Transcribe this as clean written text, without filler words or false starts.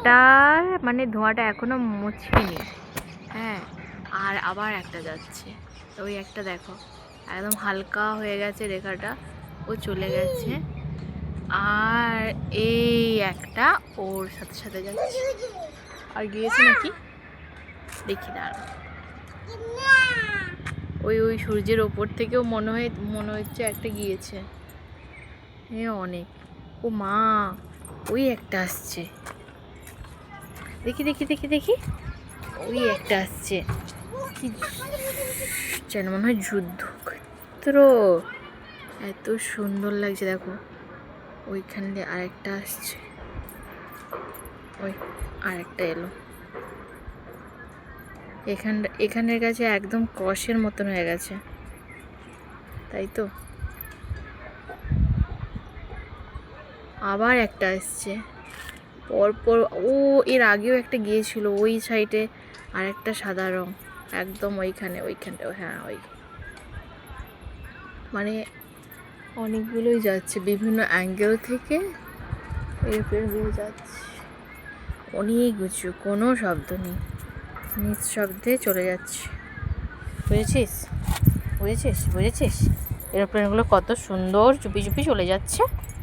একটার মানে ধোঁয়াটা এখনো মুছেনি। হ্যাঁ, আর আবার একটা যাচ্ছে। ওই একটা দেখো একদম হালকা হয়ে গেছে রেখাটা, ও চলে গেছে। আর এই একটা ওর সাথে সাথে যাচ্ছে। আর গিয়েছে নাকি দেখি দাঁড়া। ওই ওই সূর্যের ওপর থেকেও মনে হচ্ছে একটা গিয়েছে। হ্যাঁ অনেক। ও মা, ওই একটা আসছে, দেখি দেখি দেখি দেখি। ওই একটা আসছে, কি যেন মনে হয় যুদ্ধক্ষেত্র, এত সুন্দর লাগছে দেখো। ওইখান দিয়ে আরেকটা আসছে, ওই আরেকটা এলো। এখানের কাছে একদম কষের মতন হয়ে গেছে, তাই তো। আবার একটা আসছে পরপর। ও এর আগেও একটা গিয়েছিল ওই সাইডে, আর একটা সাদা রং একদম ওইখানটা। হ্যাঁ ওই মানে অনেকগুলোই যাচ্ছে বিভিন্ন অ্যাঙ্গেল থেকে, এরোপ্লেনগুলো যাচ্ছে অনেক উঁচু, কোনো শব্দ নেই, নিঃশব্দে চলে যাচ্ছে। বুঝেছিস বুঝেছিস বুঝেছিস এরোপ্লেনগুলো কত সুন্দর চুপি চুপি চলে যাচ্ছে।